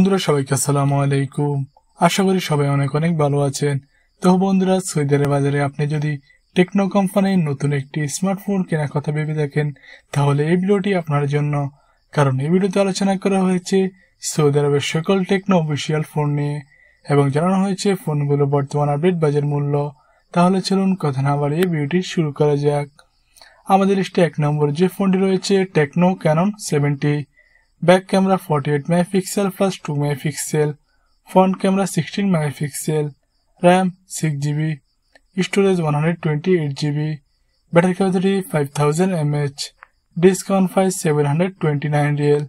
বন্ধুরা সবাইকে আসসালামু আলাইকুম। আশা করি সবাই অনেক অনেক ভালো আছেন। তো বন্ধুরা, সৌদি আরব বাজারে আপনি যদি টেকনো কোম্পানির নতুন একটি স্মার্টফোন কেনার কথা ভেবে থাকেন, তাহলে এই ভিডিওটি আপনার জন্য। কারণ এই ভিডিওতে আলোচনা করা হয়েছে সৌদি আরবের সকল টেকনো অফিসিয়াল ফোন নিয়ে এবং জানানো হয়েছে ফোনগুলো বর্তমান আপডেট বাজার মূল্য। তাহলে চলুন কথা না বাড়িয়ে ভিডিওটি শুরু করা যাক। আমাদের লিস্টে 1 নম্বর যে ফোনটি রয়েছে Tecno Camon 70। Back camera 48 megapixel plus 2 megapixel, front camera 16 megapixel, RAM 6GB, storage 128GB, battery capacity 5000 mAh, discount price 729 riyal.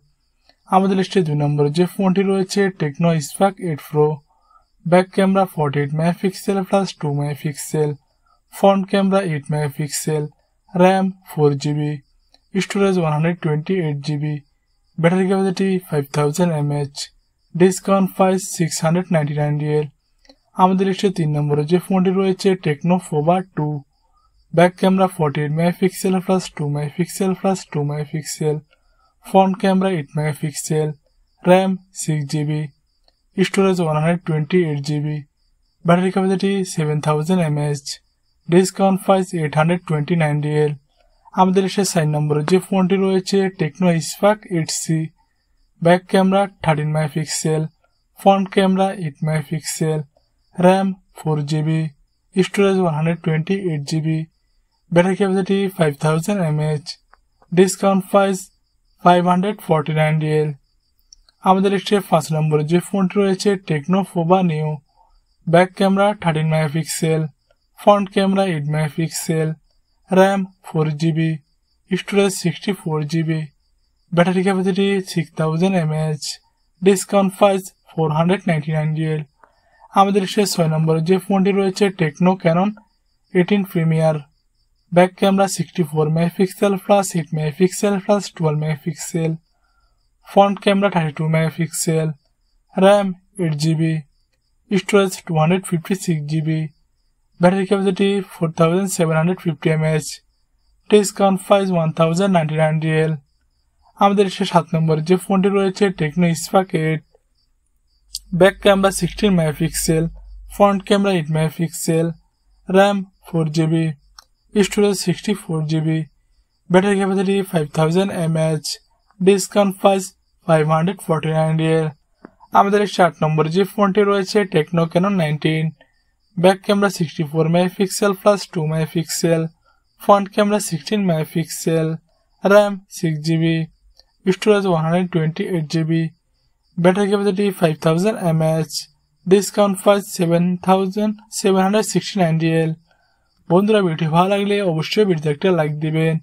আমাদের লিস্টে 2 নম্বর যে ফোনটি রয়েছে Tecno Spark 8 Pro. Back camera 48 megapixel plus 2 megapixel, front camera 8 megapixel, RAM 4GB, storage 128GB, battery capacity 5000 mAh, discount price 699 riyal. আমাদের লিস্টে 3 নম্বরে যে ফোনটি রয়েছে techno Pova 2। Back camera 48 megapixel plus 2 megapixel plus 2 megapixel, front camera 8 megapixel, RAM 6GB, storage 128GB, battery capacity 7000 mAh, discount price 829 real. আমাদের লিস্টে 4 নম্বরে যে ফোনটি রয়েছে Tecno spark 8C। Back camera 13 megapixel, front camera 8 megapixel, RAM 4GB, storage 128GB, battery capacity 5000 mAh, discount price 549 riyal. আমাদের লিস্টে 5 নম্বরে যে ফোনটি রয়েছে techno Pova new. Back camera 13 megapixel, front camera 8 megapixel, RAM 4GB, storage 64GB, battery capacity 6000 mAh, discount price 499 riyal. আমাদের লিস্টে 6 নম্বরে যে ফোনটি রয়েছে Tecno Camon 18 Premier. Back camera 64 megapixel plus 8 megapixel plus 12 megapixel, front camera 32 megapixel, RAM 8GB, storage 256GB, battery capacity 4750 mAh, discount price 1099 riyal. আমাদের 7 number যে ফোনটি রয়েছে Tecno Spark 8। Back camera 16 megapixel, front camera 8 megapixel, RAM 4GB, storage 64GB, battery capacity 5000 mAh, discount price 549 riyal. আমাদের 8 number যে ফোনটি রয়েছে Tecno Camon 19। Back camera 64 megapixel plus 2 megapixel, front camera 16 megapixel, RAM 6GB, storage 128GB, battery capacity 5000 mAh, discount price 7769 riyal. বন্ধুরা, ভিডিওটি ভালো লাগলে অবশ্যই ভিডিওতে একটা লাইক দিবেন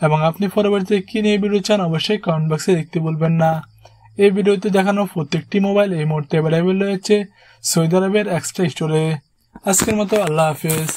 এবং আপনি পরবর্তীতে কি নিয়ে ভিডিও চান অবশ্যই কমেন্ট বক্সে লিখতে ভুলবেন না। এই ভিডিওতে দেখানো প্রত্যেকটি মোবাইল এই মুহূর্তে অ্যাভেলেবল রয়েছে সৌদি আরবের এক্সট্রা স্টোরে। আজকের মতো আল্লাহ হাফেজ।